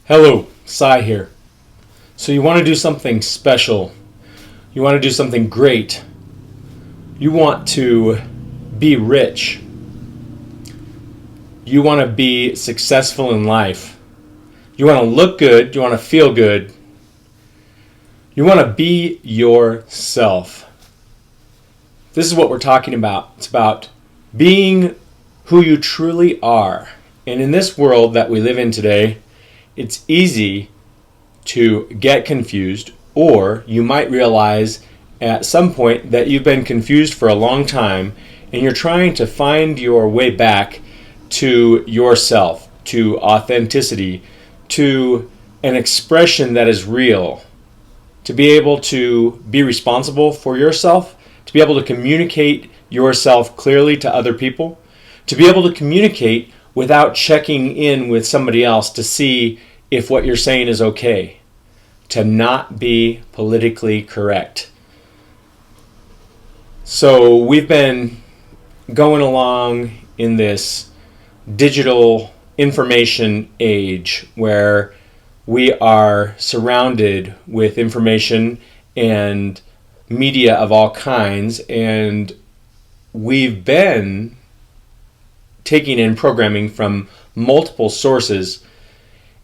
Hello, Sye here. So you want to do something special. You want to do something great. You want to be rich. You want to be successful in life. You want to look good. You want to feel good. You want to be yourself. This is what we're talking about. It's about being who you truly are. And in this world that we live in today, it's easy to get confused, or you might realize at some point that you've been confused for a long time and you're trying to find your way back to yourself, to authenticity, to an expression that is real, to be able to be responsible for yourself, to be able to communicate yourself clearly to other people, to be able to communicate without checking in with somebody else to see if what you're saying is okay, to not be politically correct. So we've been going along in this digital information age where we are surrounded with information and media of all kinds, and we've been taking in programming from multiple sources,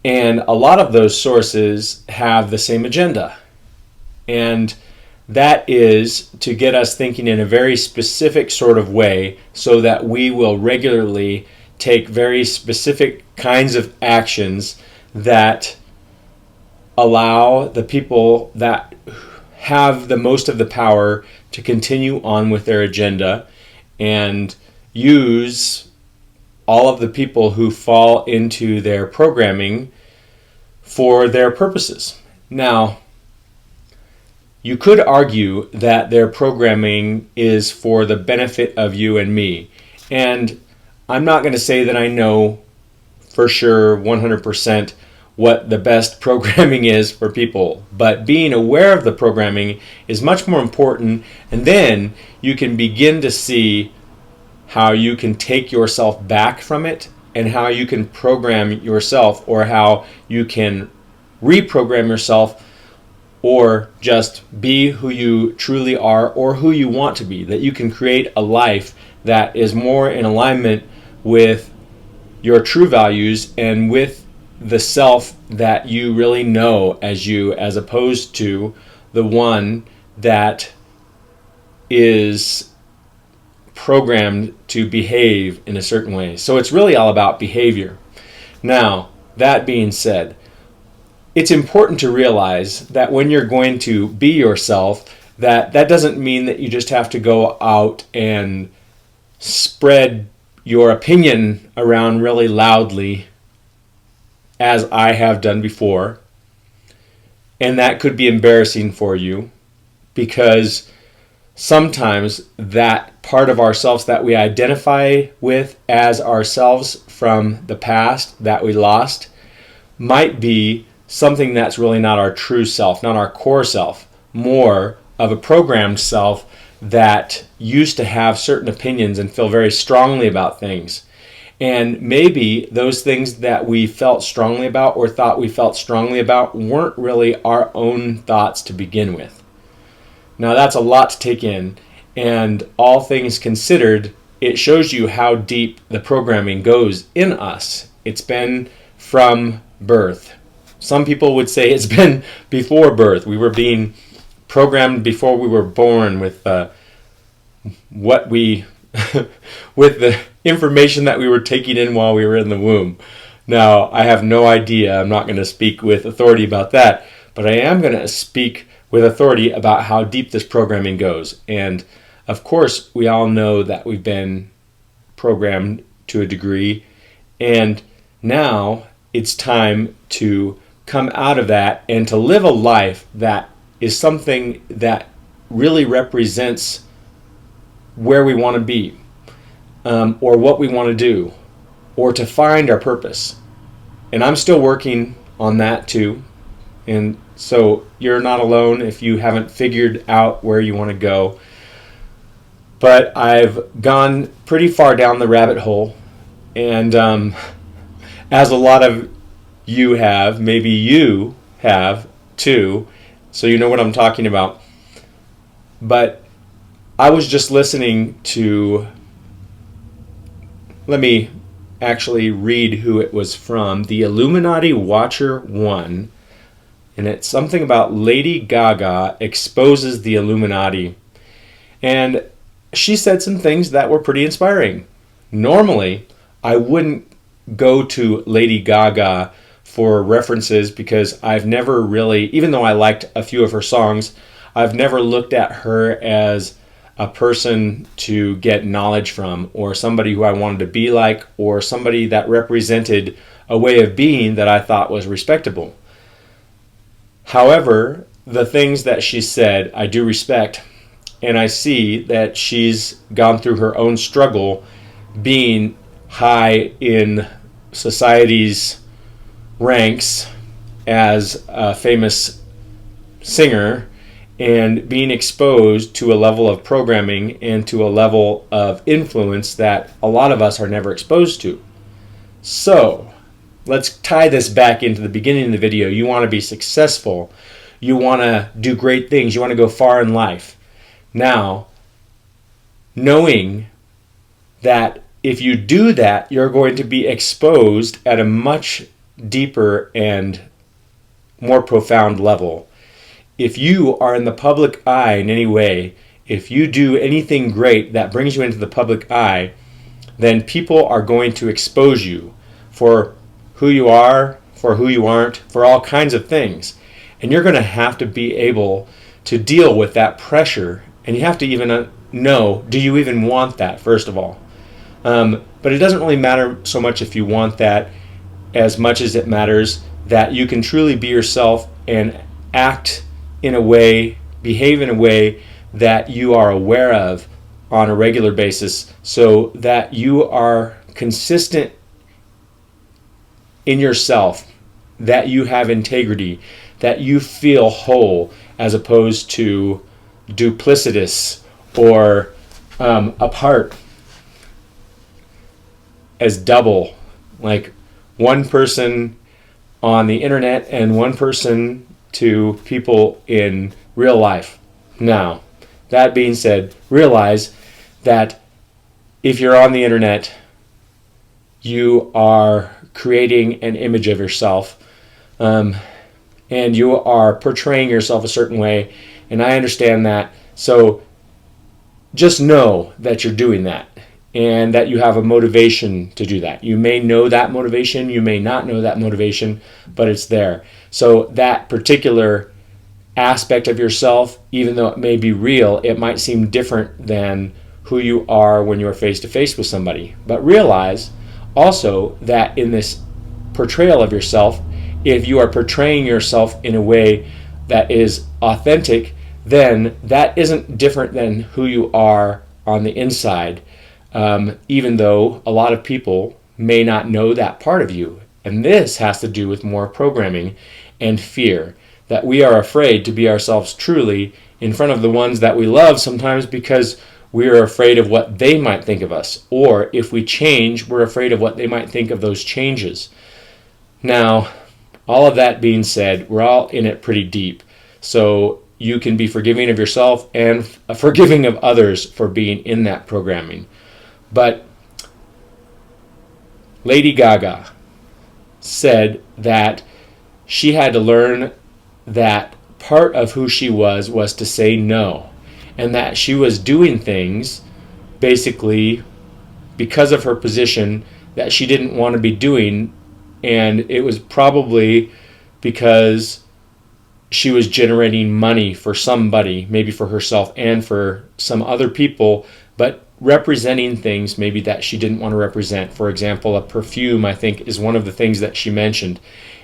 and a lot of those sources have the same agenda, and that is to get us thinking in a very specific sort of way so that we will regularly take very specific kinds of actions that allow the people that have the most of the power to continue on with their agenda and use all of the people who fall into their programming for their purposes. Now, you could argue that their programming is for the benefit of you and me. And I'm not going to say that I know for sure 100% what the best programming is for people, but being aware of the programming is much more important, and then you can begin to see how you can take yourself back from it and how you can program yourself, or how you can reprogram yourself, or just be who you truly are or who you want to be, that you can create a life that is more in alignment with your true values and with the self that you really know as you, as opposed to the one that is programmed to behave in a certain way. So it's really all about behavior. Now, that being said, it's important to realize that when you're going to be yourself, that doesn't mean that you just have to go out and spread your opinion around really loudly, as I have done before. And that could be embarrassing for you, because sometimes that part of ourselves that we identify with as ourselves from the past that we lost might be something that's really not our true self, not our core self, more of a programmed self that used to have certain opinions and feel very strongly about things. And maybe those things that we felt strongly about or thought we felt strongly about weren't really our own thoughts to begin with. Now, that's a lot to take in, and all things considered, it shows you how deep the programming goes in us. It's been from birth. Some people would say it's been before birth. We were being programmed before we were born with what we with the information that we were taking in while we were in the womb. Now, I have no idea. I'm not going to speak with authority about that, but I am going to speak with authority about how deep this programming goes. And of course, we all know that we've been programmed to a degree, and now it's time to come out of that and to live a life that is something that really represents where we want to be, or what we want to do, or to find our purpose. And I'm still working on that too. And so you're not alone if you haven't figured out where you want to go. But I've gone pretty far down the rabbit hole, and as a lot of you have, maybe you have too, so you know what I'm talking about. But I was just listening to, let me actually read who it was from, the Illuminati Watcher 1, and it's something about Lady Gaga exposes the Illuminati. And she said some things that were pretty inspiring. Normally, I wouldn't go to Lady Gaga for references because I've never really, even though I liked a few of her songs, I've never looked at her as a person to get knowledge from, or somebody who I wanted to be like, or somebody that represented a way of being that I thought was respectable. However, the things that she said I do respect, and I see that she's gone through her own struggle being high in society's ranks as a famous singer and being exposed to a level of programming and to a level of influence that a lot of us are never exposed to. So, let's tie this back into the beginning of the video. You want to be successful. You want to do great things. You want to go far in life. Now, knowing that if you do that, you're going to be exposed at a much deeper and more profound level. If you are in the public eye in any way, if you do anything great that brings you into the public eye, then people are going to expose you for who you are, for who you aren't, for all kinds of things. And you're going to have to be able to deal with that pressure. And you have to even know, do you even want that, first of all? But it doesn't really matter so much if you want that, as much as it matters that you can truly be yourself and act in a way, behave in a way that you are aware of on a regular basis, so that you are consistent in yourself, that you have integrity, that you feel whole, as opposed to duplicitous or apart, as double, like one person on the internet and one person to people in real life. Now, that being said, realize that if you're on the internet, you are creating an image of yourself, and you are portraying yourself a certain way, and I understand that. So just know that you're doing that, and that you have a motivation to do that. You may know that motivation, you may not know that motivation, but it's there. So that particular aspect of yourself, even though it may be real, it might seem different than who you are when you're face to face with somebody. But realize also that in this portrayal of yourself, if you are portraying yourself in a way that is authentic, then that isn't different than who you are on the inside, even though a lot of people may not know that part of you. And this has to do with more programming and fear, that we are afraid to be ourselves truly in front of the ones that we love, sometimes because we are afraid of what they might think of us, or if we change, we're afraid of what they might think of those changes. Now, all of that being said, we're all in it pretty deep, so you can be forgiving of yourself and forgiving of others for being in that programming. But Lady Gaga said that she had to learn that part of who she was to say no, and that she was doing things basically because of her position that she didn't want to be doing, and it was probably because she was generating money for somebody, maybe for herself and for some other people, but representing things maybe that she didn't want to represent. For example, a perfume, I think, is one of the things that she mentioned.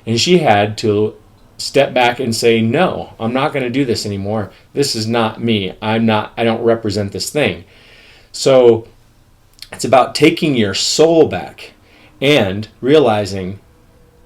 And she had to step back and say, no, I'm not going to do this anymore. This is not me. I don't represent this thing. So it's about taking your soul back and realizing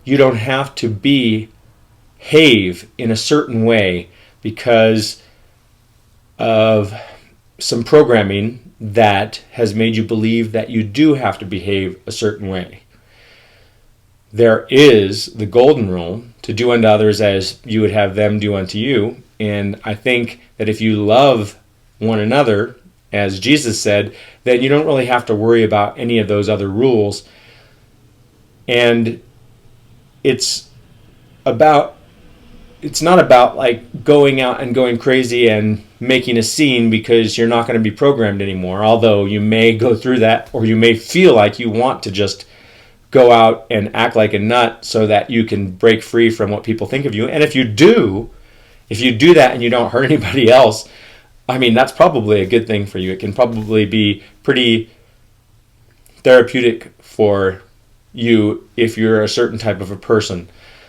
you don't have to behave in a certain way because of some programming that has made you believe that you do have to behave a certain way. there is the golden rule to do unto others as you would have them do unto you. And I think that if you love one another, as Jesus said, then you don't really have to worry about any of those other rules. And it's not about like going out and going crazy and making a scene because you're not going to be programmed anymore. Although you may go through that, or you may feel like you want to just go out and act like a nut so that you can break free from what people think of you. And if you do that and you don't hurt anybody else, I mean, that's probably a good thing for you. It can probably be pretty therapeutic for you if you're a certain type of a person.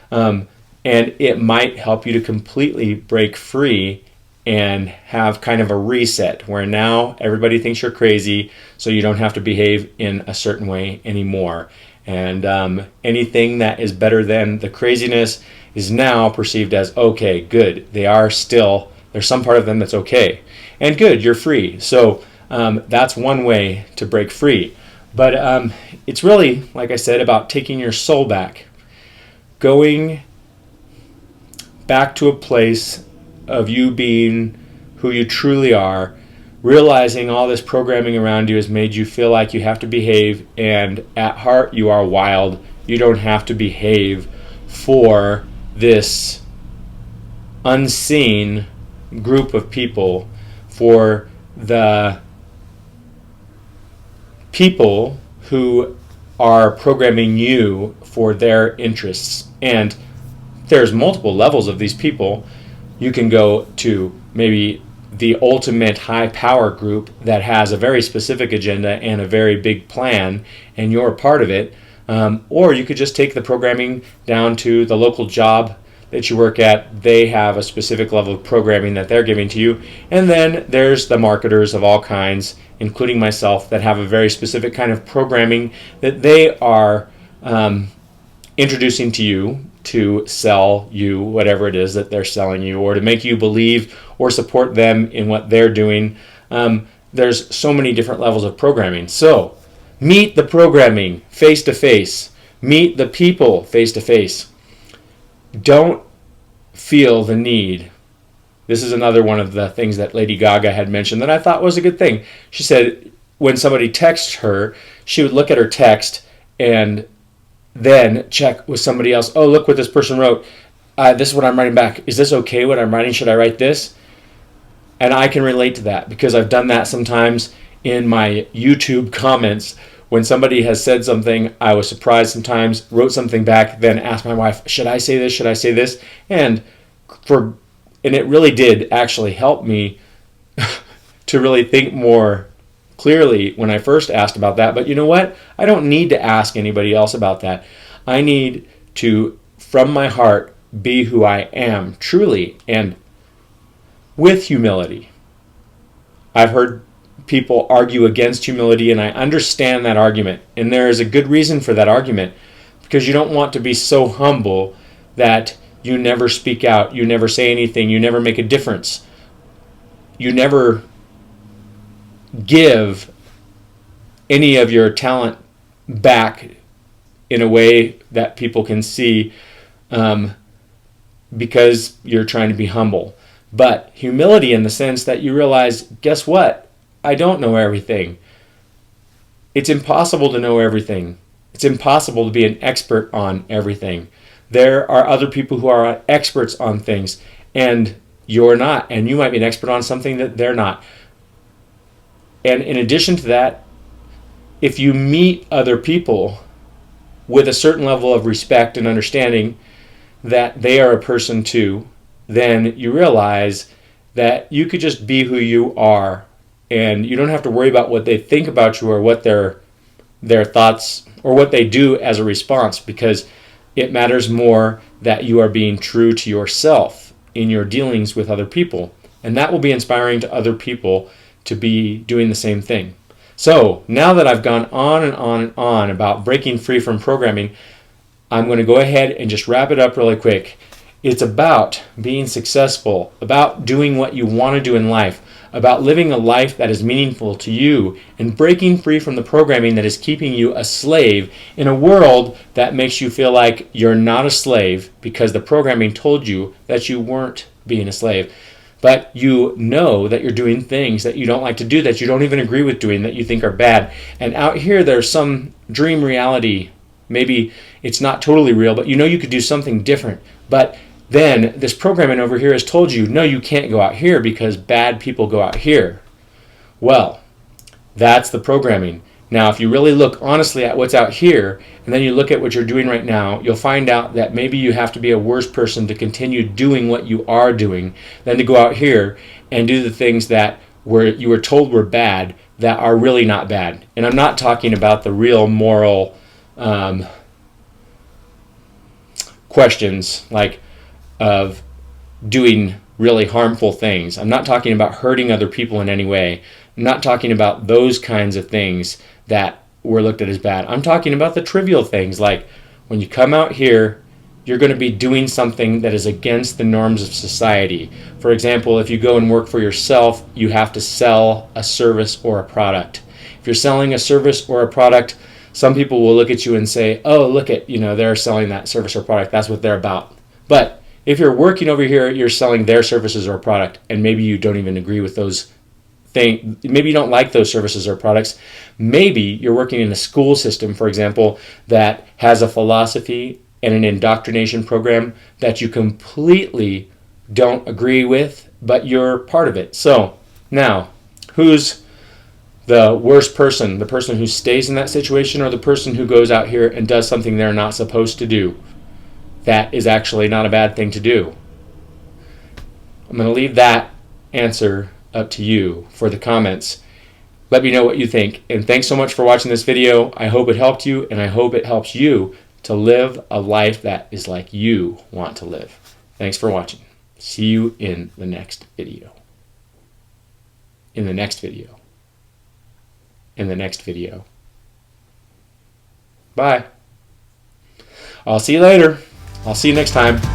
And it might help you to completely break free and have kind of a reset where now everybody thinks you're crazy, so you don't have to behave in a certain way anymore. And anything that is better than the craziness is now perceived as okay, good. There's some part of them that's okay. And good, you're free. So that's one way to break free. But it's really, like I said, about taking your soul back. Going back to a place of you being who you truly are, realizing all this programming around you has made you feel like you have to behave, and at heart you are wild. You don't have to behave for this unseen group of people, for the people who are programming you for their interests. And there's multiple levels of these people. You can go to maybe the ultimate high power group that has a very specific agenda and a very big plan, and you're a part of it. Or you could just take the programming down to the local job that you work at. They have a specific level of programming that they're giving to you. And then there's the marketers of all kinds, including myself, that have a very specific kind of programming that they are introducing to you to sell you whatever it is that they're selling you, or to make you believe or support them in what they're doing. There's so many different levels of programming. So meet the programming face to face. Meet the people face to face. Don't feel the need. This is another one of the things that Lady Gaga had mentioned that I thought was a good thing. She said when somebody texts her, she would look at her text and then check with somebody else. Oh, look what this person wrote. This is what I'm writing back. Is this okay what I'm writing? Should I write this? And I can relate to that because I've done that sometimes in my YouTube comments. When somebody has said something, I was surprised sometimes, wrote something back, then asked my wife, should I say this? Should I say this? And it really did actually help me to really think more clearly when I first asked about that. But you know what? I don't need to ask anybody else about that. I need to, from my heart, be who I am, truly, and with humility. I've heard people argue against humility, and I understand that argument. And there is a good reason for that argument, because you don't want to be so humble that you never speak out, you never say anything, you never make a difference. You never give any of your talent back in a way that people can see, because you're trying to be humble. But humility in the sense that you realize, guess what? I don't know everything. It's impossible to know everything. It's impossible to be an expert on everything. There are other people who are experts on things, and you're not. And you might be an expert on something that they're not. And in addition to that, if you meet other people with a certain level of respect and understanding that they are a person too, then you realize that you could just be who you are, and you don't have to worry about what they think about you or what their thoughts or what they do as a response, because it matters more that you are being true to yourself in your dealings with other people. And that will be inspiring to other people to be doing the same thing. So now that I've gone on and on and on about breaking free from programming, I'm going to go ahead and just wrap it up really quick. It's about being successful, about doing what you want to do in life, about living a life that is meaningful to you, and breaking free from the programming that is keeping you a slave in a world that makes you feel like you're not a slave because the programming told you that you weren't being a slave. But you know that you're doing things that you don't like to do, that you don't even agree with doing, that you think are bad. And out here, there's some dream reality. Maybe it's not totally real, but you know you could do something different. But then this programming over here has told you, no, you can't go out here because bad people go out here. Well, that's the programming. Now, if you really look honestly at what's out here, and then you look at what you're doing right now, you'll find out that maybe you have to be a worse person to continue doing what you are doing than to go out here and do the things that you were told were bad that are really not bad. And I'm not talking about the real moral questions like of doing really harmful things. I'm not talking about hurting other people in any way. I'm not talking about those kinds of things that were looked at as bad. I'm talking about the trivial things like when you come out here, you're going to be doing something that is against the norms of society. For example, if you go and work for yourself, you have to sell a service or a product. If you're selling a service or a product, some people will look at you and say, oh, look at, they're selling that service or product. That's what they're about. But if you're working over here, you're selling their services or product, and maybe you don't even agree with those things. Maybe you don't like those services or products. Maybe you're working in a school system, for example, that has a philosophy and an indoctrination program that you completely don't agree with, but you're part of it. So now, who's the worst person? The person who stays in that situation, or the person who goes out here and does something they're not supposed to do? That is actually not a bad thing to do. I'm going to leave that answer up to you for the comments. Let me know what you think. And thanks so much for watching this video. I hope it helped you, and I hope it helps you to live a life that is like you want to live. Thanks for watching. See you in the next video. In the next video. In the next video. Bye. I'll see you later. I'll see you next time.